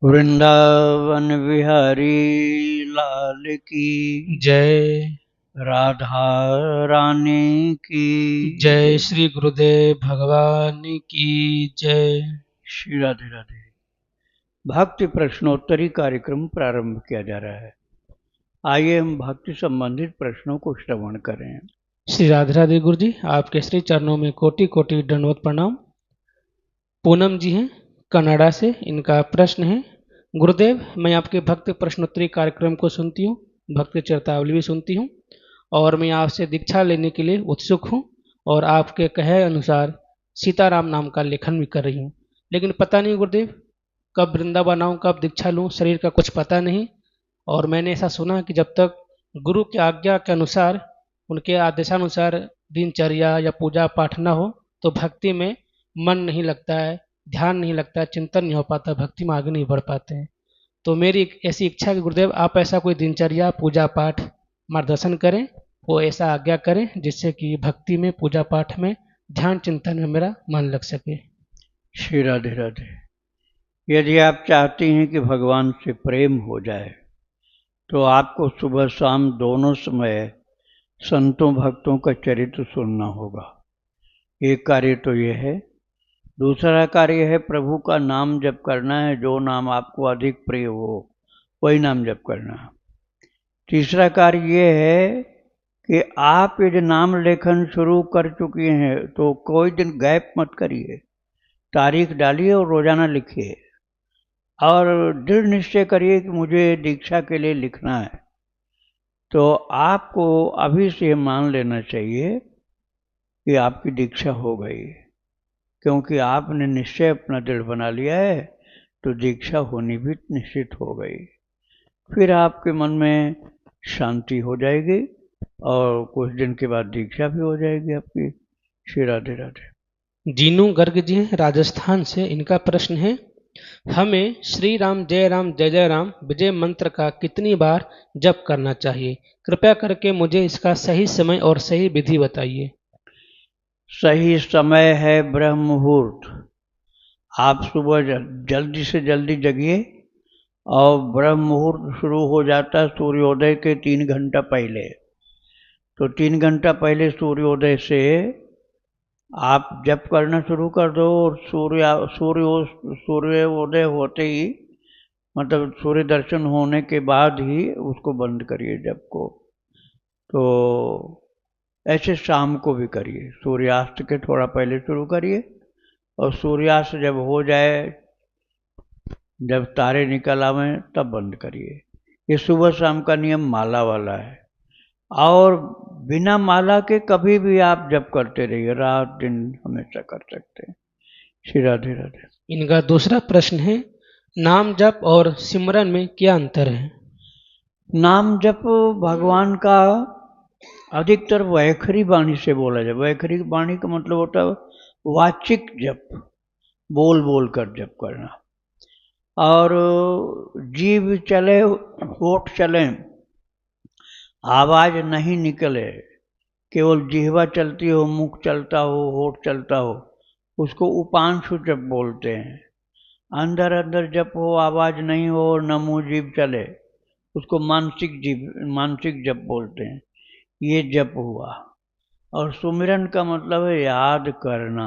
वृंदावन बिहारी लाल की जय। राधा रानी की जय श्री गुरुदेव भगवान की जय। श्री राधे राधे। भक्ति प्रश्नोत्तरी कार्यक्रम प्रारंभ किया जा रहा है। आइए हम भक्ति संबंधित प्रश्नों को श्रवण करें। श्री राधे राधे गुरु जी, आपके श्री चरणों में कोटि कोटि दंडवत प्रणाम। पूनम जी हैं कनाडा से, इनका प्रश्न है, गुरुदेव मैं आपके भक्ति प्रश्नोत्तरी कार्यक्रम को सुनती हूँ, भक्ति चरितावली भी सुनती हूँ और मैं आपसे दीक्षा लेने के लिए उत्सुक हूँ और आपके कहे अनुसार सीताराम नाम का लेखन भी कर रही हूँ, लेकिन पता नहीं गुरुदेव कब वृंदावन आऊँ, कब दीक्षा लूँ, शरीर का कुछ पता नहीं। और मैंने ऐसा सुना कि जब तक गुरु की आज्ञा के अनुसार, उनके आदेशानुसार दिनचर्या या पूजा पाठ न हो तो भक्ति में मन नहीं लगता है, ध्यान नहीं लगता है, चिंतन नहीं हो पाता, भक्ति में आगे नहीं बढ़ पाते हैं। तो मेरी एक ऐसी इच्छा है कि गुरुदेव आप ऐसा कोई दिनचर्या पूजा पाठ मार्गदर्शन करें, वो ऐसा आज्ञा करें जिससे कि भक्ति में, पूजा पाठ में, ध्यान चिंतन में मेरा मन लग सके। श्री राधे राधे। यदि आप चाहती हैं कि भगवान से प्रेम हो जाए तो आपको सुबह शाम दोनों समय संतों भक्तों का चरित्र सुनना होगा। एक कार्य तो यह है। दूसरा कार्य है प्रभु का नाम जप करना है, जो नाम आपको अधिक प्रिय हो वही नाम जप करना है। तीसरा कार्य ये है कि आप यदि नाम लेखन शुरू कर चुकी हैं तो कोई दिन गैप मत करिए, तारीख डालिए और रोजाना लिखिए और दृढ़ निश्चय करिए कि मुझे दीक्षा के लिए लिखना है। तो आपको अभी से मान लेना चाहिए कि आपकी दीक्षा हो गई, क्योंकि आपने निश्चय अपना दृढ़ बना लिया है तो दीक्षा होनी भी निश्चित हो गई। फिर आपके मन में शांति हो जाएगी और कुछ दिन के बाद दीक्षा भी हो जाएगी आपकी। श्री राधे राधे। जीनू गर्ग जी हैं राजस्थान से, इनका प्रश्न है, हमें श्री राम जय जय राम विजय मंत्र का कितनी बार जप करना चाहिए? कृपया करके मुझे इसका सही समय और सही विधि बताइए। सही समय है ब्रह्म मुहूर्त। आप सुबह जल्दी से जल्दी जगिए और ब्रह्म मुहूर्त शुरू हो जाता है सूर्योदय के 3 घंटा पहले। तो 3 घंटा पहले सूर्योदय से आप जप करना शुरू कर दो और सूर्योदय होते ही, मतलब सूर्य दर्शन होने के बाद ही उसको बंद करिए जप को। तो ऐसे शाम को भी करिए, सूर्यास्त के थोड़ा पहले शुरू करिए और सूर्यास्त जब हो जाए, जब तारे निकल आवे तब बंद करिए। ये सुबह शाम का नियम माला वाला है और बिना माला के कभी भी आप जप करते रहिए, रात दिन हमेशा कर सकते हैं। श्री राधे राधे। इनका दूसरा प्रश्न है, नाम जप और सिमरन में क्या अंतर है? नाम जप भगवान का अधिकतर वैखरी वाणी से बोला जाए। वैखरी वाणी का मतलब होता है वाचिक जप, बोल बोल कर जप करना। और जीभ चले, होठ चले, आवाज नहीं निकले, केवल जिह्वा चलती हो, मुख चलता हो, होठ चलता हो, उसको उपांशु जप बोलते हैं। अंदर अंदर जप हो, आवाज नहीं हो और न मुंह जीभ चले, उसको मानसिक जप बोलते हैं। ये जप हुआ। और सुमिरन का मतलब है याद करना।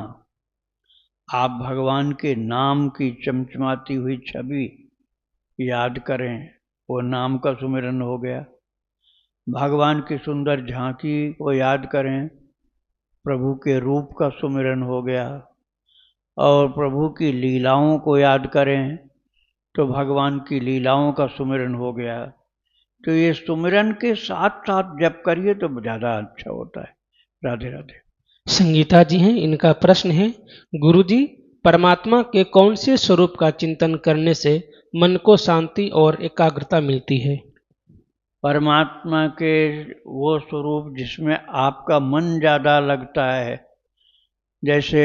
आप भगवान के नाम की चमचमाती हुई छवि याद करें, वो नाम का सुमिरन हो गया। भगवान की सुंदर झांकी को याद करें, प्रभु के रूप का सुमिरन हो गया। और प्रभु की लीलाओं को याद करें तो भगवान की लीलाओं का सुमिरन हो गया। तो ये सुमिरन के साथ साथ जप करिए तो ज़्यादा अच्छा होता है। राधे राधे। संगीता जी हैं, इनका प्रश्न है, गुरुजी परमात्मा के कौन से स्वरूप का चिंतन करने से मन को शांति और एकाग्रता मिलती है? परमात्मा के वो स्वरूप जिसमें आपका मन ज़्यादा लगता है। जैसे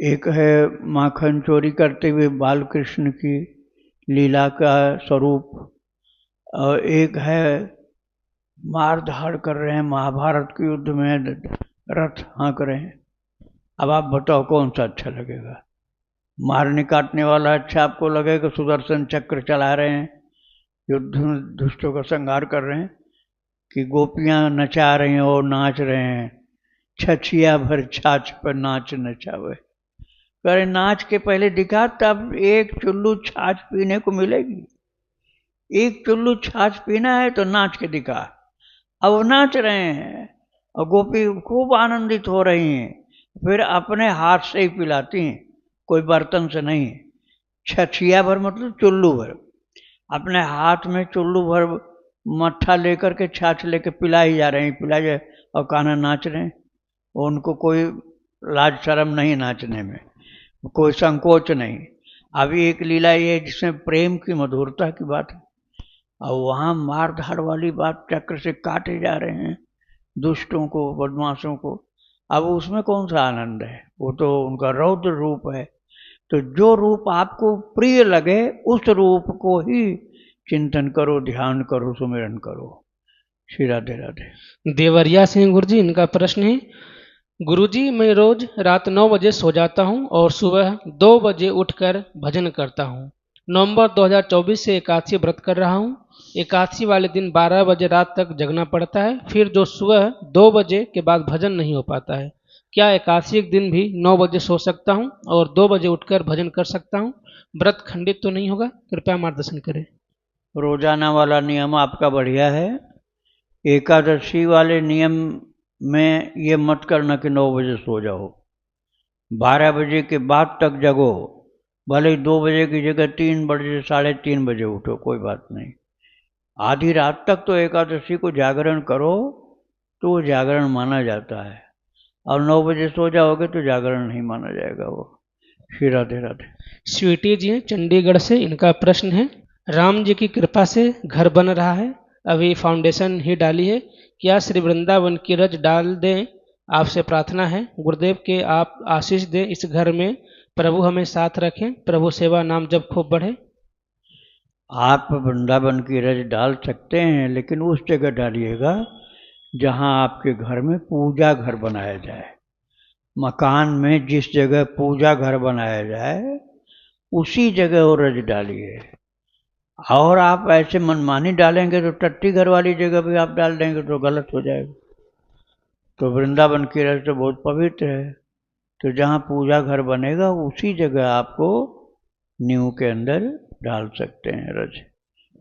एक है माखन चोरी करते हुए बाल कृष्ण की लीला का स्वरूप, और एक है मार धाड़ कर रहे हैं, महाभारत के युद्ध में रथ हाँक रहे हैं। अब आप बताओ कौन सा अच्छा लगेगा? मारने काटने वाला अच्छा आपको लगे कि सुदर्शन चक्र चला रहे हैं, युद्ध में दुष्टों का संहार कर रहे हैं, कि गोपियां नचा रही हैं और नाच रहे हैं, छछिया भर छाछ पर नाच नचावे। अरे नाच के पहले दिखा, तब एक चुल्लू छाछ पीने को मिलेगी। एक चुल्लू छाछ पीना है तो नाच के दिखा। अब वो नाच रहे हैं और गोपी खूब आनंदित हो रही हैं, फिर अपने हाथ से ही पिलाती हैं, कोई बर्तन से नहीं। छछिया भर मतलब चुल्लू भर, अपने हाथ में चुल्लू भर मट्ठा लेकर के छाछ लेके पिलाई जा रहे हैं, पिलाई जा, और कान्हा नाच रहे हैं। उनको कोई लाज शर्म नहीं नाचने में, कोई संकोच नहीं। अभी एक लीला ये जिसमें प्रेम की मधुरता की बात है, और वहाँ मार धाड़ वाली बात, चक्र से काटे जा रहे हैं दुष्टों को, बदमाशों को। अब उसमें कौन सा आनंद है, वो तो उनका रौद्र रूप है। तो जो रूप आपको प्रिय लगे उस रूप को ही चिंतन करो, ध्यान करो, सुमिरन करो। श्री राधे राधे। देवरिया सिंह गुरुजी, इनका प्रश्न है, गुरुजी मैं रोज रात 9 बजे सो जाता हूँ और सुबह 2 बजे उठकर भजन करता हूँ। नवंबर 2024 से एकादशी व्रत कर रहा हूँ। एकादशी वाले दिन 12 बजे रात तक जगना पड़ता है, फिर जो सुबह 2 बजे के बाद भजन नहीं हो पाता है। क्या एकादशी के दिन भी 9 बजे सो सकता हूँ और 2 बजे उठकर भजन कर सकता हूँ? व्रत खंडित तो नहीं होगा? कृपया मार्गदर्शन करें। रोजाना वाला नियम आपका बढ़िया है। एकादशी वाले नियम में ये मत करना कि 9 बजे सो जाओ, 12 बजे के बाद तक जगो, भले ही 2 बजे की जगह 3 बजे 3:30 बजे उठो, कोई बात नहीं। आधी रात तक तो एकादशी को जागरण करो तो वो जागरण माना जाता है, और 9 बजे सो जाओगे तो जागरण नहीं माना जाएगा वो। श्री राधे राधे। स्वीटी जी हैं चंडीगढ़ से, इनका प्रश्न है, राम जी की कृपा से घर बन रहा है, अभी फाउंडेशन ही डाली है, क्या श्री वृंदावन की रज डाल दें? आपसे प्रार्थना है, गुरुदेव के आप आशीष दें इस घर में, प्रभु हमें साथ रखें, प्रभु सेवा नाम जब खूब बढ़े। आप वृंदावन की रज डाल सकते हैं, लेकिन उस जगह डालिएगा जहां आपके घर में पूजा घर बनाया जाए। मकान में जिस जगह पूजा घर बनाया जाए उसी जगह वो रज डालिए। और आप ऐसे मनमानी डालेंगे तो टट्टी घर वाली जगह भी आप डाल देंगे तो गलत हो जाएगा। तो वृंदावन की रज तो बहुत पवित्र है, तो जहाँ पूजा घर बनेगा उसी जगह आपको नींव के अंदर डाल सकते हैं रज।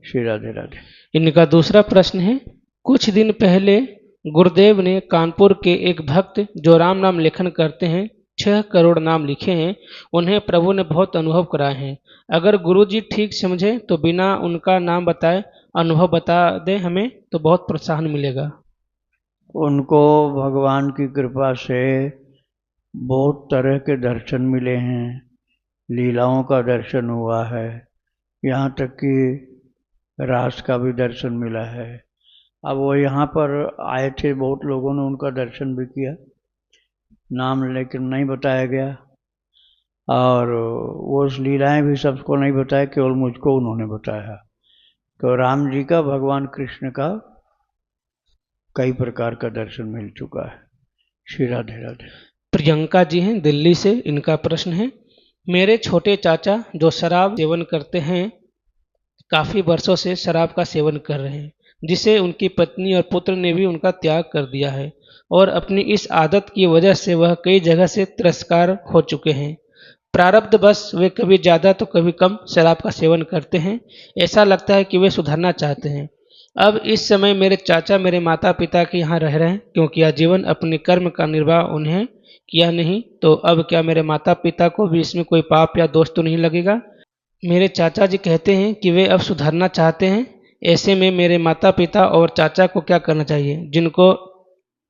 श्री राधे राधे। इनका दूसरा प्रश्न है, कुछ दिन पहले गुरुदेव ने कानपुर के एक भक्त जो राम नाम लेखन करते हैं 6 करोड़ नाम लिखे हैं, उन्हें प्रभु ने बहुत अनुभव कराए हैं। अगर गुरुजी ठीक समझे तो बिना उनका नाम बताए अनुभव बता दें हमें, तो बहुत प्रोत्साहन मिलेगा। उनको भगवान की कृपा से बहुत तरह के दर्शन मिले हैं, लीलाओं का दर्शन हुआ है, यहाँ तक कि रास का भी दर्शन मिला है। अब वो यहाँ पर आए थे, बहुत लोगों ने उनका दर्शन भी किया, नाम लेकिन नहीं बताया गया, और वो लीलाएं भी सबको नहीं बताया, केवल मुझको उन्होंने बताया। तो राम जी का, भगवान कृष्ण का कई प्रकार का दर्शन मिल चुका है। श्री राधे राधे। प्रियंका जी हैं दिल्ली से, इनका प्रश्न है, मेरे छोटे चाचा जो शराब सेवन करते हैं, काफ़ी वर्षों से शराब का सेवन कर रहे हैं, जिसे उनकी पत्नी और पुत्र ने भी उनका त्याग कर दिया है, और अपनी इस आदत की वजह से वह कई जगह से तिरस्कार हो चुके हैं। प्रारब्ध बस वे कभी ज़्यादा तो कभी कम शराब का सेवन करते हैं। ऐसा लगता है कि वे सुधरना चाहते हैं। अब इस समय मेरे चाचा मेरे माता पिता के यहाँ रह रहे हैं, क्योंकि आजीवन अपने कर्म का निर्वाह उन्हें किया नहीं, तो अब क्या मेरे माता पिता को भी इसमें कोई पाप या दोष तो नहीं लगेगा? मेरे चाचा जी कहते हैं कि वे अब सुधरना चाहते हैं। ऐसे में मेरे माता पिता और चाचा को क्या करना चाहिए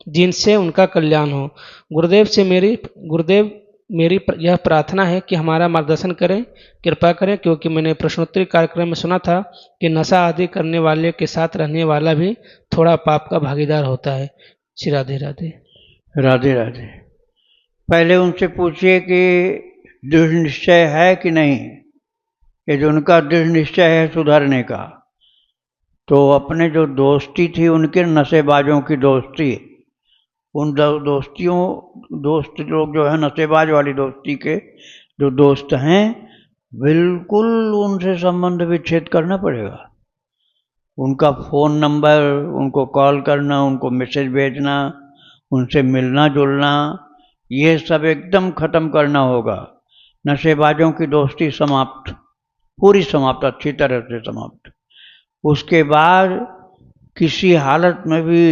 जिनसे उनका कल्याण हो? गुरुदेव मेरी यह प्रार्थना है कि हमारा मार्गदर्शन करें, कृपा करें, क्योंकि मैंने प्रश्नोत्तरी कार्यक्रम में सुना था कि नशा आदि करने वाले के साथ रहने वाला भी थोड़ा पाप का भागीदार होता है। श्री राधे राधे। राधे राधे। पहले उनसे पूछिए कि दृढ़ निश्चय है कि नहीं। ये जो उनका दृढ़ निश्चय है सुधरने का, तो अपने जो दोस्ती थी उनके नशेबाजों की दोस्ती, उन दोस्त लोग जो है नशेबाज वाली दोस्ती के जो दोस्त हैं बिल्कुल उनसे संबंध विच्छेद करना पड़ेगा। उनका फ़ोन नंबर, उनको कॉल करना, उनको मैसेज भेजना, उनसे मिलना जुलना, ये सब एकदम ख़त्म करना होगा। नशेबाजों की दोस्ती समाप्त, पूरी समाप्त, अच्छी तरह से समाप्त। उसके बाद किसी हालत में भी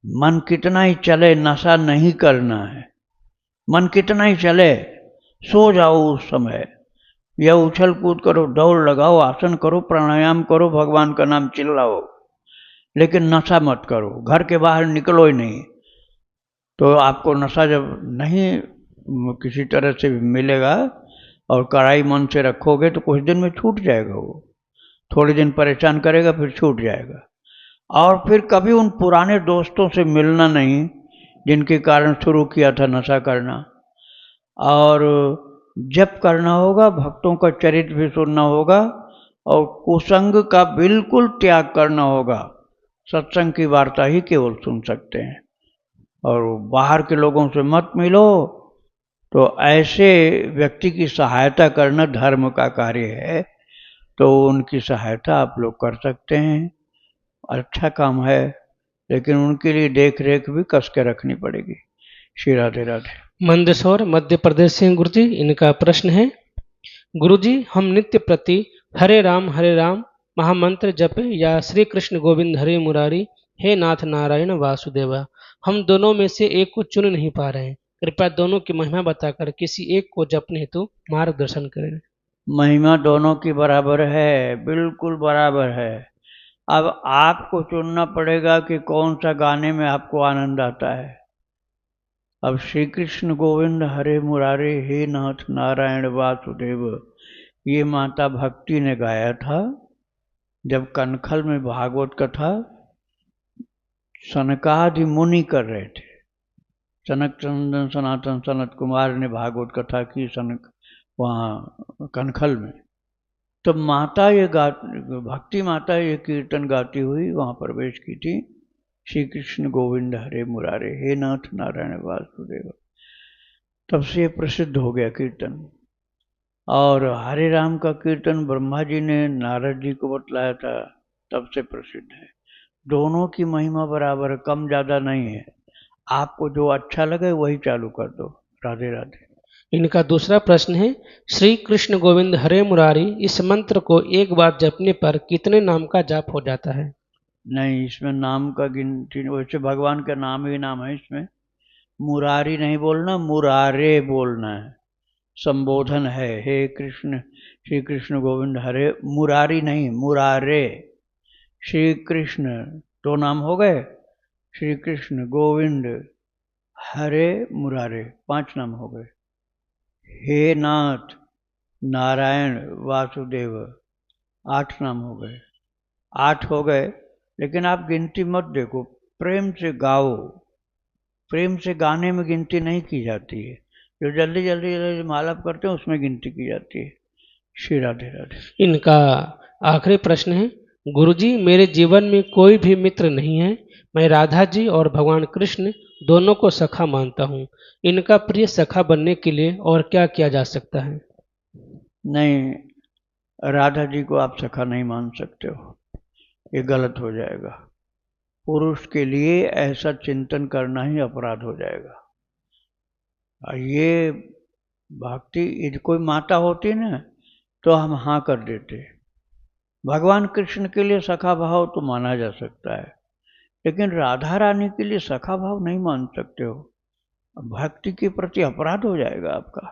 मन कितना ही चले नशा नहीं करना है। मन कितना ही चले सो जाओ उस समय, या उछल कूद करो, दौड़ लगाओ, आसन करो, प्राणायाम करो, भगवान का नाम चिल्लाओ, लेकिन नशा मत करो। घर के बाहर निकलो ही नहीं। तो आपको नशा जब नहीं किसी तरह से मिलेगा और कड़ाई मन से रखोगे तो कुछ दिन में छूट जाएगा। वो थोड़े दिन परेशान करेगा, फिर छूट जाएगा। और फिर कभी उन पुराने दोस्तों से मिलना नहीं जिनके कारण शुरू किया था नशा करना। और जब करना होगा भक्तों का चरित्र भी सुनना होगा और कुसंग का बिल्कुल त्याग करना होगा। सत्संग की वार्ता ही केवल सुन सकते हैं और बाहर के लोगों से मत मिलो। तो ऐसे व्यक्ति की सहायता करना धर्म का कार्य है, तो उनकी सहायता आप लोग कर सकते हैं। अच्छा काम है, लेकिन उनके लिए देख रेख भी कस के रखनी पड़ेगी। श्री राधे राधे। मंदसौर मध्य प्रदेश से गुरुजी, इनका प्रश्न है, गुरुजी हम नित्य प्रति हरे राम महामंत्र जप या श्री कृष्ण गोविंद हरे मुरारी हे नाथ नारायण वासुदेवा, हम दोनों में से एक को चुन नहीं पा रहे हैं। कृपया दोनों की महिमा बताकर किसी एक को जपने हेतु मार्गदर्शन करें। महिमा दोनों की बराबर है, बिल्कुल बराबर है। अब आपको चुनना पड़ेगा कि कौन सा गाने में आपको आनंद आता है। अब श्री कृष्ण गोविंद हरे मुरारे हे नाथ नारायण वासुदेव, ये माता भक्ति ने गाया था जब कनखल में भागवत कथा सनकादि मुनि कर रहे थे। सनक चंदन सनातन सनत कुमार ने भागवत कथा की सनक वहाँ कनखल में। तो माता ये भक्ति माता ये कीर्तन गाती हुई वहाँ प्रवेश की थी, श्री कृष्ण गोविंद हरे मुरारे हे नाथ नारायण वासुदेव। तब से प्रसिद्ध हो गया कीर्तन। और हरे राम का कीर्तन ब्रह्मा जी ने नारद जी को बतलाया था, तब से प्रसिद्ध है। दोनों की महिमा बराबर, कम ज़्यादा नहीं है। आपको जो अच्छा लगे वही चालू कर दो। राधे राधे। इनका दूसरा प्रश्न है, श्री कृष्ण गोविंद हरे मुरारी इस मंत्र को एक बार जपने पर कितने नाम का जाप हो जाता है? नहीं, इसमें नाम का गिनती, वैसे भगवान का नाम ही नाम है। इसमें मुरारी नहीं बोलना, मुरारे बोलना है। संबोधन है, हे कृष्ण, श्री कृष्ण गोविंद हरे मुरारी नहीं, मुरारे। श्री कृष्ण दो नाम हो गए, श्री कृष्ण गोविंद हरे मुरारे 5 नाम हो गए। हे नाथ नारायण वासुदेव 8 नाम हो गए। 8 हो गए, लेकिन आप गिनती मत देखो, प्रेम से गाओ। प्रेम से गाने में गिनती नहीं की जाती है। जो जल्दी जल्दी मालाप करते हैं उसमें गिनती की जाती है। श्री राधे राधे। इनका आखिरी प्रश्न है, गुरुजी मेरे जीवन में कोई भी मित्र नहीं है। मैं राधा जी और भगवान कृष्ण दोनों को सखा मानता हूँ। इनका प्रिय सखा बनने के लिए और क्या किया जा सकता है? नहीं, राधा जी को आप सखा नहीं मान सकते हो, ये गलत हो जाएगा। पुरुष के लिए ऐसा चिंतन करना ही अपराध हो जाएगा। ये भक्ति, यदि कोई माता होती ना तो हम हाँ कर देते। भगवान कृष्ण के लिए सखा भाव तो माना जा सकता है, लेकिन राधा रानी के लिए सखा भाव नहीं मान सकते हो। भक्ति के प्रति अपराध हो जाएगा आपका।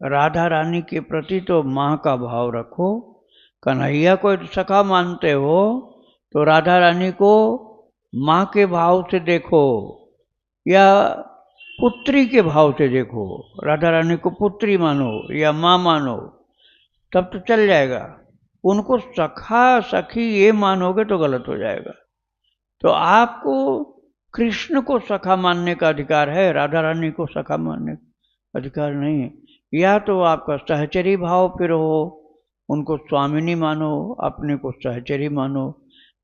राधा रानी के प्रति तो माँ का भाव रखो। कन्हैया को सखा मानते हो तो राधा रानी को माँ के भाव से देखो या पुत्री के भाव से देखो। राधा रानी को पुत्री मानो या माँ मानो, तब तो चल जाएगा। उनको सखा सखी ये मानोगे तो गलत हो जाएगा। तो आपको कृष्ण को सखा मानने का अधिकार है, राधा रानी को सखा मानने का अधिकार नहीं है। या तो आपका सहचरी भाव फिर हो, उनको स्वामिनी मानो, अपने को सहचरी मानो,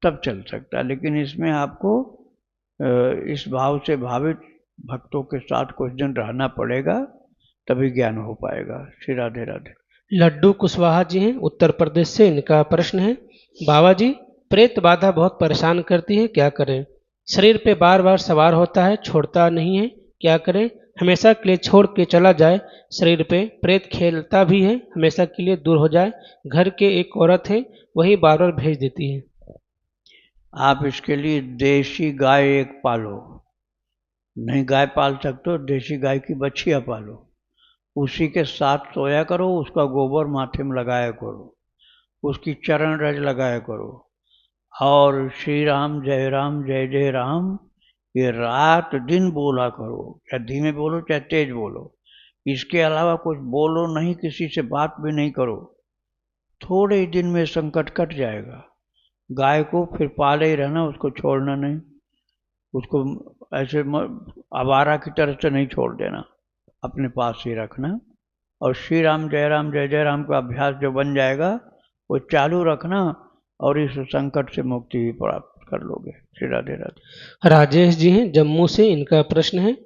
तब चल सकता है। लेकिन इसमें आपको इस भाव से भावित भक्तों के साथ कुछ दिन रहना पड़ेगा, तभी ज्ञान हो पाएगा। श्री राधे राधे। लड्डू कुशवाहा जी हैं उत्तर प्रदेश से, इनका प्रश्न है, बाबा जी प्रेत बाधा बहुत परेशान करती है, क्या करें? शरीर पे बार बार सवार होता है, छोड़ता नहीं है, क्या करें? हमेशा के लिए छोड़ के चला जाए, शरीर पे प्रेत खेलता भी है, हमेशा के लिए दूर हो जाए। घर के एक औरत है, वही बार बार भेज देती है। आप इसके लिए देशी गाय एक पालो। नहीं गाय पाल सकते हो, देशी गाय की बछिया पालो, उसी के साथ सोया करो, उसका गोबर माथे में लगाया करो, उसकी चरण रज लगाया करो, और श्री राम जय जय राम ये रात दिन बोला करो, चाहे धीमे बोलो चाहे तेज बोलो। इसके अलावा कुछ बोलो नहीं, किसी से बात भी नहीं करो। थोड़े ही दिन में संकट कट जाएगा। गाय को फिर पाले ही रहना, उसको छोड़ना नहीं, उसको ऐसे आवारा की तरह से नहीं छोड़ देना, अपने पास ही रखना। और श्री राम जय जय राम का अभ्यास जो बन जाएगा वो चालू रखना, और इस संकट से मुक्ति भी प्राप्त कर लोगे। श्री राधे राधे। राजेश जी हैं जम्मू से, इनका प्रश्न है,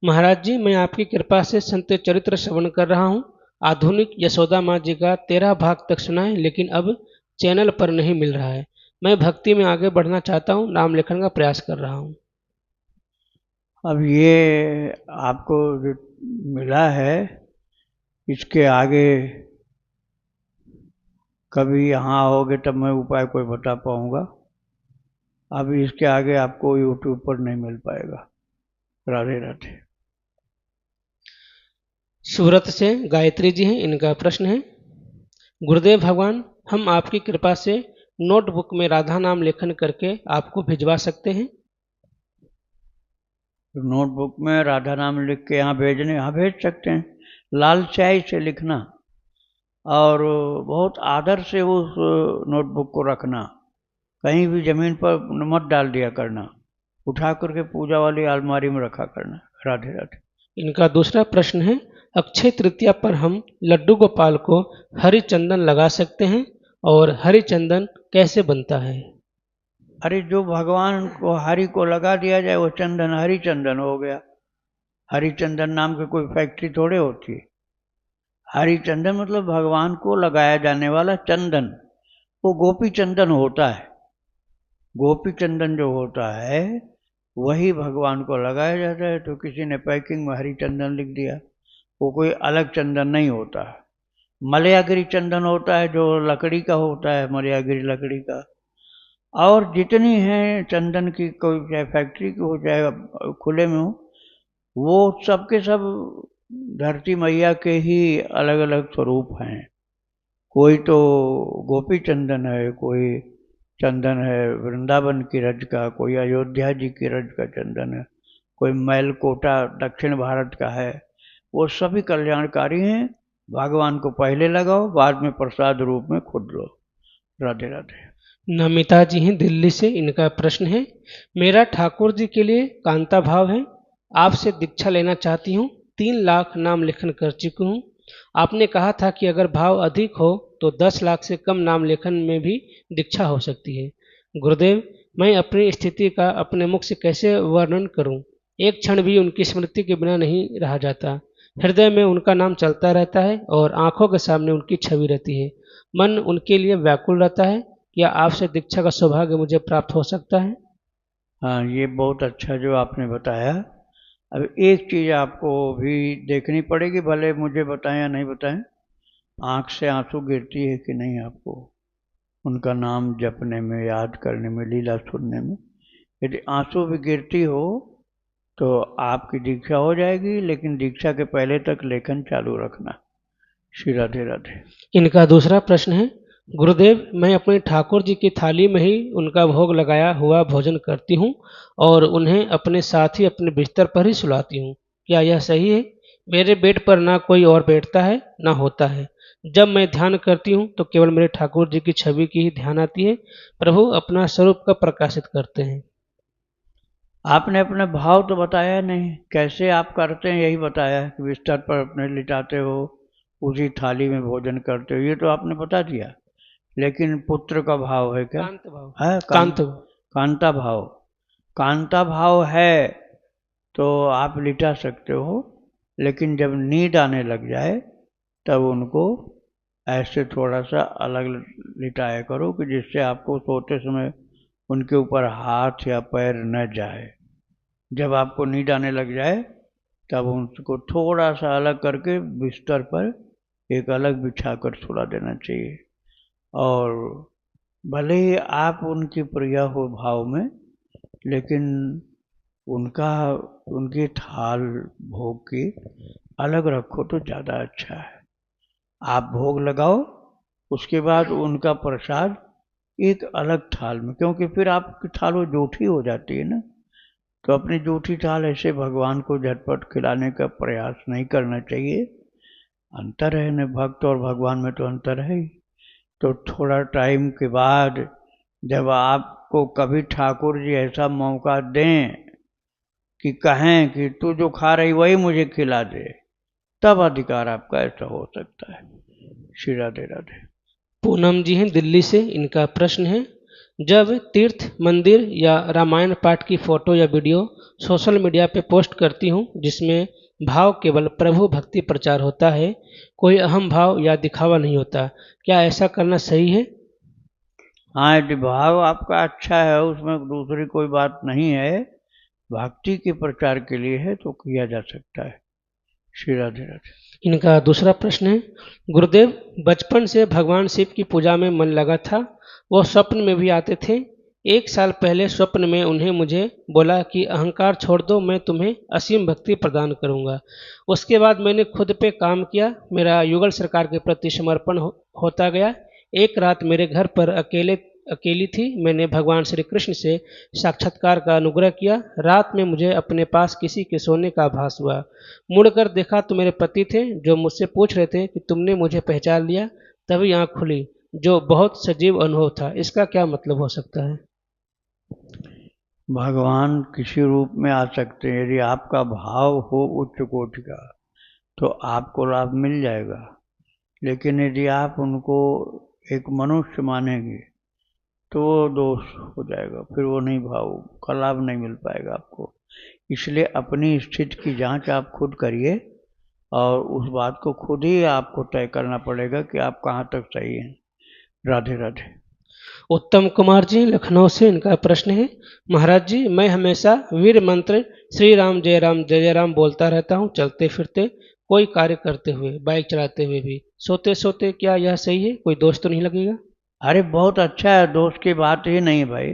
महाराज जी मैं आपकी कृपा से संत चरित्र श्रवण कर रहा हूँ। आधुनिक यशोदा माँ जी का 13 भाग तक सुना है, लेकिन अब चैनल पर नहीं मिल रहा है। मैं भक्ति में आगे बढ़ना चाहता हूँ, नाम लिखने का प्रयास कर रहा हूँ। अब ये आपको जो मिला है, इसके आगे कभी यहाँ आओगे तब मैं उपाय कोई बता पाऊंगा। अभी इसके आगे आपको यूट्यूब पर नहीं मिल पाएगा। राधे राधे। सूरत से गायत्री जी हैं, इनका प्रश्न है, गुरुदेव भगवान हम आपकी कृपा से नोटबुक में राधा नाम लेखन करके आपको भिजवा सकते हैं? नोटबुक में राधा नाम लिख के यहाँ भेजने, यहाँ भेज सकते हैं। लाल स्याही से लिखना और बहुत आदर से उस नोटबुक को रखना, कहीं भी जमीन पर मत डाल दिया करना, उठा करके पूजा वाली अलमारी में रखा करना। राधे राधे। इनका दूसरा प्रश्न है, अक्षय तृतीया पर हम लड्डू गोपाल को हरि चंदन लगा सकते हैं, और हरि चंदन कैसे बनता है? अरे जो भगवान को हरि को लगा दिया जाए वो चंदन हरि चंदन हो गया। हरि चंदन नाम की कोई फैक्ट्री थोड़े होती है। हरि चंदन मतलब भगवान को लगाया जाने वाला चंदन, वो गोपी चंदन होता है। गोपी चंदन जो होता है वही भगवान को लगाया जाता है। तो किसी ने पैकिंग में हरि चंदन लिख दिया, वो कोई अलग चंदन नहीं होता है। मलयागिरी चंदन होता है जो लकड़ी का होता है, मलयागिरी लकड़ी का। और जितनी हैं चंदन की, कोई चाहे फैक्ट्री की हो चाहे खुले में हो, वो सब के सब धरती मैया के ही अलग अलग स्वरूप हैं। कोई तो गोपी चंदन है, कोई चंदन है वृंदावन की रज का, कोई अयोध्या जी की रज का चंदन है, कोई मैलकोटा दक्षिण भारत का है। वो सभी कल्याणकारी हैं। भगवान को पहले लगाओ, बाद में प्रसाद रूप में खुद लो। राधे राधे। नमिता जी हैं दिल्ली से, इनका प्रश्न है, मेरा ठाकुर जी के लिए कांता भाव है, आपसे दीक्षा लेना चाहती हूँ। 3 लाख नाम लेखन कर चुकी हूँ। आपने कहा था कि अगर भाव अधिक हो तो 10 लाख से कम नाम लेखन में भी दीक्षा हो सकती है। गुरुदेव मैं अपनी स्थिति का अपने मुख से कैसे वर्णन करूं? एक क्षण भी उनकी स्मृति के बिना नहीं रहा जाता। हृदय में उनका नाम चलता रहता है और आंखों के सामने उनकी छवि रहती है। मन उनके लिए व्याकुल रहता है। क्या आपसे दीक्षा का सौभाग्य मुझे प्राप्त हो सकता है? हाँ, ये बहुत अच्छा जो आपने बताया। अब एक चीज़ आपको भी देखनी पड़ेगी, भले मुझे बताएं या नहीं बताएं, आँख से आंसू गिरती है कि नहीं आपको उनका नाम जपने में, याद करने में, लीला सुनने में। यदि आंसू भी गिरती हो तो आपकी दीक्षा हो जाएगी, लेकिन दीक्षा के पहले तक लेखन चालू रखना। श्री राधे राधे। इनका दूसरा प्रश्न है, गुरुदेव मैं अपने ठाकुर जी की थाली में ही उनका भोग लगाया हुआ भोजन करती हूँ और उन्हें अपने साथ ही अपने बिस्तर पर ही सुलाती हूँ। क्या यह सही है? मेरे बेड पर ना कोई और बैठता है ना होता है। जब मैं ध्यान करती हूँ तो केवल मेरे ठाकुर जी की छवि की ही ध्यान आती है। प्रभु अपना स्वरूप का प्रकाशित करते हैं। आपने अपने भाव तो बताया नहीं, कैसे आप करते हैं यही बताया कि बिस्तर पर अपने लिटाते हो, उसी थाली में भोजन करते हो, ये तो आपने बता दिया। लेकिन पुत्र का भाव है क्या? कांत भाव। है कांत भाव। कांता भाव। कांता भाव है तो आप लिटा सकते हो, लेकिन जब नींद आने लग जाए तब उनको ऐसे थोड़ा सा अलग लिटाया करो कि जिससे आपको सोते समय उनके ऊपर हाथ या पैर न जाए। जब आपको नींद आने लग जाए तब उनको थोड़ा सा अलग करके बिस्तर पर एक अलग बिछाकर सुला देना चाहिए। और भले ही आप उनकी प्रिया हो भाव में, लेकिन उनकी थाल भोग की अलग रखो तो ज़्यादा अच्छा है। आप भोग लगाओ, उसके बाद उनका प्रसाद एक अलग थाल में, क्योंकि फिर आपकी थाल वो जूठी हो जाती है ना, तो अपनी जूठी थाल ऐसे भगवान को झटपट खिलाने का प्रयास नहीं करना चाहिए। अंतर है न, भक्त और भगवान में तो अंतर है ही। तो थोड़ा टाइम के बाद जब आपको कभी ठाकुर जी ऐसा मौका दें कि कहें कि तू जो खा रही वही मुझे खिला दे, तब अधिकार आपका ऐसा हो सकता है। श्री राधे राधे। पूनम जी हैं दिल्ली से, इनका प्रश्न है, जब तीर्थ मंदिर या रामायण पाठ की फोटो या वीडियो सोशल मीडिया पे पोस्ट करती हूँ जिसमें भाव केवल प्रभु भक्ति प्रचार होता है, कोई अहम भाव या दिखावा नहीं होता, क्या ऐसा करना सही है? हाँ, यदि भाव आपका अच्छा है, उसमें दूसरी कोई बात नहीं है, भक्ति के प्रचार के लिए है तो किया जा सकता है। श्री राधे राधे। इनका दूसरा प्रश्न है, गुरुदेव बचपन से भगवान शिव की पूजा में मन लगा था, वो स्वप्न में भी आते थे। 1 साल पहले स्वप्न में उन्हें मुझे बोला कि अहंकार छोड़ दो, मैं तुम्हें असीम भक्ति प्रदान करूंगा। उसके बाद मैंने खुद पे काम किया, मेरा युगल सरकार के प्रति समर्पण होता गया। एक रात मेरे घर पर अकेली थी, मैंने भगवान श्री कृष्ण से साक्षात्कार का अनुग्रह किया। रात में मुझे अपने पास किसी के सोने का आभास हुआ। मुड़कर देखा तो मेरे पति थे, जो मुझसे पूछ रहे थे कि तुमने मुझे पहचान लिया। तभी आंख खुली, जो बहुत सजीव अनुभव था। इसका क्या मतलब हो सकता है? भगवान किसी रूप में आ सकते हैं, यदि आपका भाव हो उच्च कोटि का तो आपको लाभ मिल जाएगा। लेकिन यदि आप उनको एक मनुष्य मानेंगे तो वो दोष हो जाएगा, फिर वो नहीं, भाव का लाभ नहीं मिल पाएगा आपको। इसलिए अपनी स्थिति की जांच आप खुद करिए और उस बात को खुद ही आपको तय करना पड़ेगा कि आप कहाँ तक सही हैं। राधे राधे। उत्तम कुमार जी लखनऊ से, इनका प्रश्न है, महाराज जी मैं हमेशा वीर मंत्र श्री राम जय राम बोलता रहता हूँ, चलते फिरते, कोई कार्य करते हुए, बाइक चलाते हुए भी, सोते सोते, क्या यह सही है? कोई दोष तो नहीं लगेगा? अरे बहुत अच्छा है, दोष की बात ही नहीं भाई।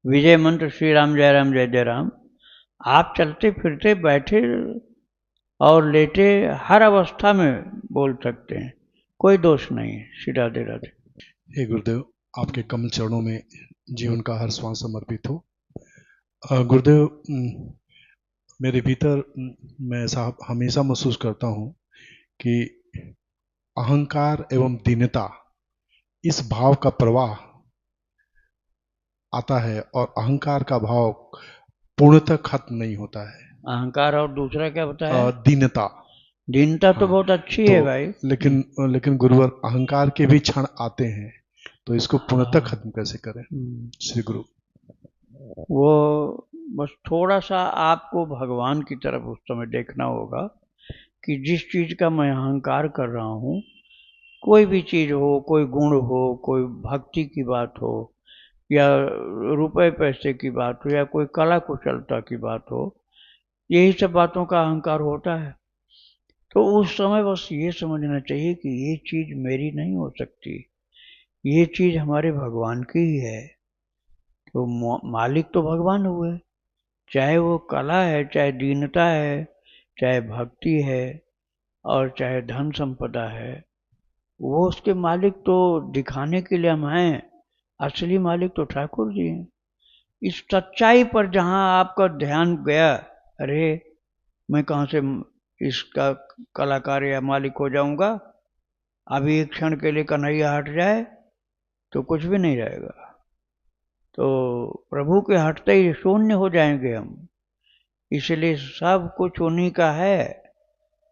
विजय मंत्र श्री राम जय जय राम आप चलते फिरते, बैठे और लेटे, हर अवस्था में बोल सकते हैं, कोई दोष नहीं है। श्री राधे राधे। हे गुरुदेव, आपके कमल चरणों में जीवन का हर श्वास समर्पित हो। गुरुदेव, मेरे भीतर मैं ऐसा हमेशा महसूस करता हूँ कि अहंकार एवं दीनता, इस भाव का प्रवाह आता है और अहंकार का भाव पूर्णतः खत्म नहीं होता है। अहंकार और दूसरा क्या बताया? दीनता। दीनता तो बहुत अच्छी है भाई। लेकिन गुरुवर, अहंकार के भी क्षण आते हैं, तो इसको पूर्णतः खत्म कैसे करें? श्री गुरु। वो बस थोड़ा सा आपको भगवान की तरफ उस समय देखना होगा कि जिस चीज का मैं अहंकार कर रहा हूँ, कोई भी चीज हो, कोई गुण हो, कोई भक्ति की बात हो, या रुपए पैसे की बात हो, या कोई कला कुशलता की बात हो, यही सब बातों का अहंकार होता है। तो उस समय बस ये समझना चाहिए कि ये चीज मेरी नहीं हो सकती, ये चीज हमारे भगवान की ही है। तो मालिक तो भगवान हुए, चाहे वो कला है, चाहे दीनता है, चाहे भक्ति है, और चाहे धन संपदा है, वो उसके मालिक तो दिखाने के लिए हम हैं, असली मालिक तो ठाकुर जी हैं। इस सच्चाई पर जहाँ आपका ध्यान गया, अरे मैं कहाँ से इसका कलाकार या मालिक हो जाऊंगा, अभी एक क्षण के लिए कन्हैया हट जाए तो कुछ भी नहीं रहेगा, तो प्रभु के हटते ही शून्य हो जाएंगे हम। इसलिए सब कुछ उन्हीं का है,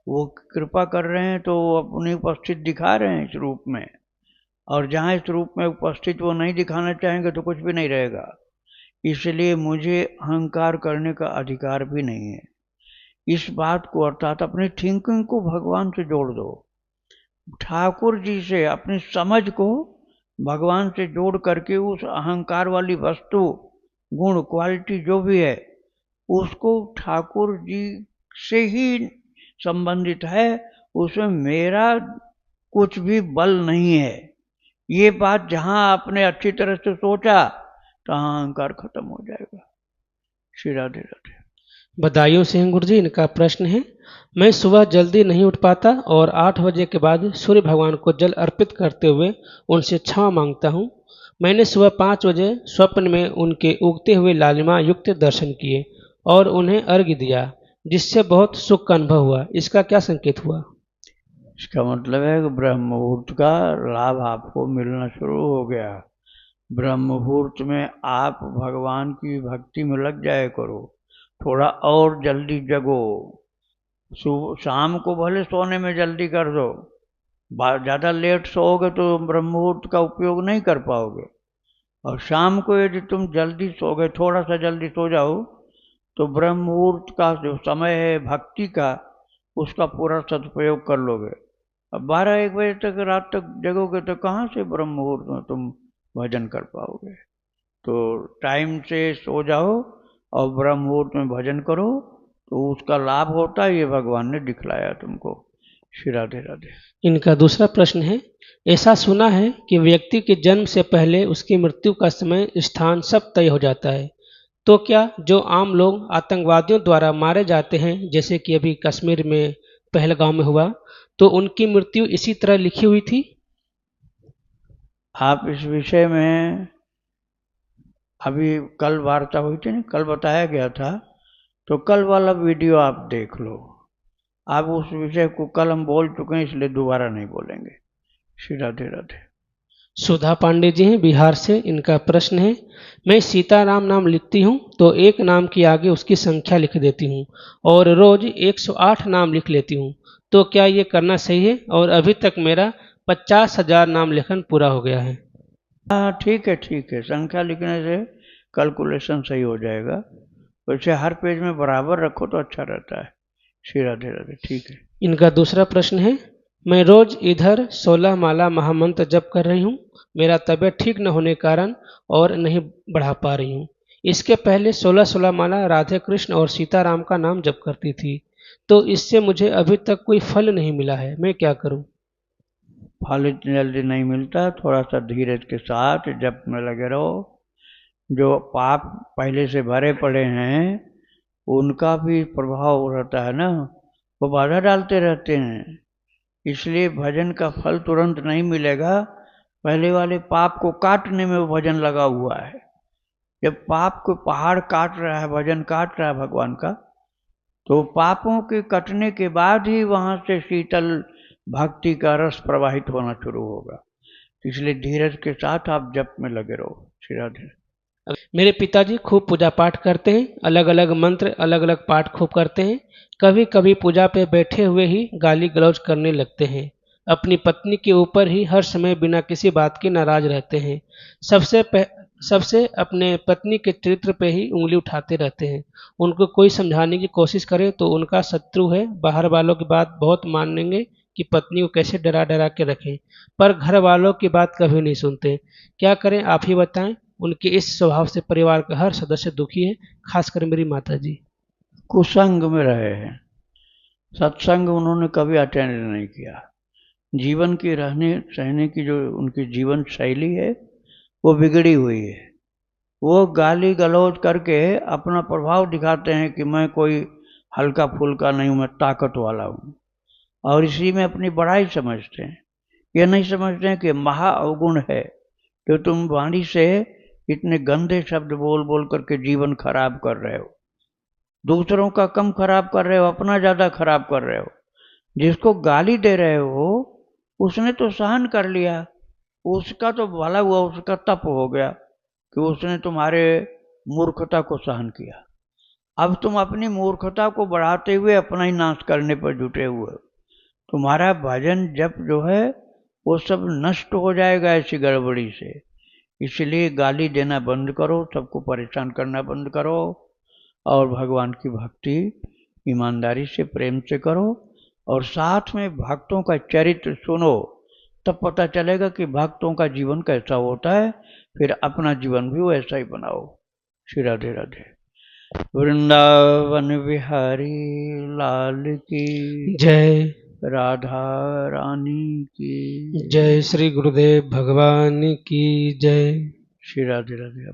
वो कृपा कर रहे हैं तो वो अपनी उपस्थित दिखा रहे हैं इस रूप में, और जहाँ इस रूप में उपस्थित वो नहीं दिखाना चाहेंगे तो कुछ भी नहीं रहेगा। इसलिए मुझे अहंकार करने का अधिकार भी नहीं है। इस बात को अर्थात अपनी थिंकिंग को भगवान से जोड़ दो। ठाकुर जी से अपनी समझ को भगवान से जोड़ करके उस अहंकार वाली वस्तु, गुण, क्वालिटी जो भी है, उसको ठाकुर जी से ही संबंधित है, उसमें मेरा कुछ भी बल नहीं है। ये बात जहां आपने अच्छी तरह से सोचा, तहां अहंकार खत्म हो जाएगा। श्री राधे राधे। बदायूं सिंह गुरु जी, इनका प्रश्न है, मैं सुबह जल्दी नहीं उठ पाता और 8 बजे के बाद सूर्य भगवान को जल अर्पित करते हुए उनसे क्षमा मांगता हूँ। मैंने सुबह 5 बजे स्वप्न में उनके उगते हुए लालिमा युक्त दर्शन किए और उन्हें अर्घ्य दिया, जिससे बहुत सुख का अनुभव हुआ। इसका क्या संकेत हुआ? इसका मतलब है कि ब्रह्म मुहूर्त का लाभ आपको मिलना शुरू हो गया। ब्रह्म मुहूर्त में आप भगवान की भक्ति में लग जाए करो, थोड़ा और जल्दी जगो। शाम को भले सोने में जल्दी कर दो, ज़्यादा लेट सोओगे तो ब्रह्म मुहूर्त का उपयोग नहीं कर पाओगे। और शाम को यदि तुम जल्दी सो गए, थोड़ा सा जल्दी सो जाओ, तो ब्रह्म मुहूर्त का जो समय है भक्ति का, उसका पूरा सदुपयोग कर लोगे। अब 12-1 बजे तक रात तक जगोगे तो कहाँ से ब्रह्म मुहूर्त में तुम भजन कर पाओगे। तो टाइम से सो जाओ और ब्रह्म मुहूर्त में भजन करो, तो उसका लाभ होता है। ये भगवान ने दिखलाया तुमको। श्री राधे राधे। इनका दूसरा प्रश्न है, ऐसा सुना है कि व्यक्ति के जन्म से पहले उसकी मृत्यु का समय, स्थान सब तय हो जाता है, तो क्या जो आम लोग आतंकवादियों द्वारा मारे जाते हैं, जैसे कि अभी कश्मीर में पहलगाम में हुआ, तो उनकी मृत्यु इसी तरह लिखी हुई थी? आप इस विषय में अभी कल वार्ता हुई थी ना, कल बताया गया था, तो कल वाला वीडियो आप देख लो। आप उस विषय को कल हम बोल चुके हैं, इसलिए दोबारा नहीं बोलेंगे। श्री राधे राधे। सुधा पांडे जी हैं बिहार से, इनका प्रश्न है, मैं सीताराम नाम लिखती हूँ तो एक नाम के आगे उसकी संख्या लिख देती हूँ और रोज 108 नाम लिख लेती हूँ, तो क्या ये करना सही है? और अभी तक मेरा 50,000 नाम लेखन पूरा हो गया है। हाँ ठीक है, ठीक है। संख्या लिखने से कैलकुलेशन सही हो जाएगा। वैसे हर पेज में बराबर रखो तो अच्छा रहता है। श्री राधे राधे। ठीक है। इनका दूसरा प्रश्न है, मैं रोज इधर 16 माला महामंत्र जप कर रही हूँ, मेरा तबीयत ठीक न होने के कारण और नहीं बढ़ा पा रही हूँ। इसके पहले 16 माला राधे कृष्ण और सीताराम का नाम जप करती थी, तो इससे मुझे अभी तक कोई फल नहीं मिला है, मैं क्या करूँ? फल इतनी जल्दी नहीं मिलता, थोड़ा सा धीरज के साथ जप में लगे रहो। जो पाप पहले से भरे पड़े हैं, उनका भी प्रभाव रहता है ना, वो बाधा डालते रहते हैं। इसलिए भजन का फल तुरंत नहीं मिलेगा, पहले वाले पाप को काटने में वो भजन लगा हुआ है। जब पाप को पहाड़ काट रहा है, भजन काट रहा है भगवान का, तो पापों के कटने के बाद ही वहां से शीतल भक्ति का रस प्रवाहित होना शुरू होगा। इसलिए धीरज के साथ आप जप में लगे रहो। श्री राधे। मेरे पिताजी खूब पूजा पाठ करते हैं, अलग अलग मंत्र, अलग अलग पाठ खूब करते हैं। कभी कभी पूजा पे बैठे हुए ही गाली गलौज करने लगते हैं। अपनी पत्नी के ऊपर ही हर समय बिना किसी बात के नाराज रहते हैं। सबसे अपने पत्नी के चरित्र पे ही उंगली उठाते रहते हैं। उनको कोई समझाने की कोशिश करे तो उनका शत्रु है, बाहर वालों की बात बहुत मानेंगे कि पत्नी को कैसे डरा डरा के रखें, पर घर वालों की बात कभी नहीं सुनते। क्या करें, आप ही बताएं। उनके इस स्वभाव से परिवार का हर सदस्य दुखी है, खासकर मेरी माता जी। कुसंग में रहे हैं, सत्संग उन्होंने कभी अटेंड नहीं किया। जीवन की रहने सहने की जो उनकी जीवन शैली है, वो बिगड़ी हुई है। वो गाली गलौज करके अपना प्रभाव दिखाते हैं कि मैं कोई हल्का फुल्का नहीं हूँ, मैं ताकत वाला हूँ, और इसी में अपनी बड़ाई समझते हैं। ये नहीं समझते हैं कि महा अवगुण है जो तुम वाणी से इतने गंदे शब्द बोल बोल करके जीवन खराब कर रहे हो। दूसरों का कम खराब कर रहे हो, अपना ज़्यादा खराब कर रहे हो। जिसको गाली दे रहे हो उसने तो सहन कर लिया, उसका तो भला हुआ, उसका तप हो गया कि उसने तुम्हारे मूर्खता को सहन किया। अब तुम अपनी मूर्खता को बढ़ाते हुए अपना ही नाश करने पर जुटे हुए हो। तुम्हारा भजन जप जो है वो सब नष्ट हो जाएगा ऐसी गड़बड़ी से। इसलिए गाली देना बंद करो, सबको परेशान करना बंद करो, और भगवान की भक्ति ईमानदारी से प्रेम से करो और साथ में भक्तों का चरित्र सुनो, तब पता चलेगा कि भक्तों का जीवन कैसा होता है, फिर अपना जीवन भी वैसा ही बनाओ। श्री राधे राधे। वृंदावन बिहारी लाल की जय। राधा रानी की जय। श्री गुरुदेव भगवान की जय। श्री राधे राधे।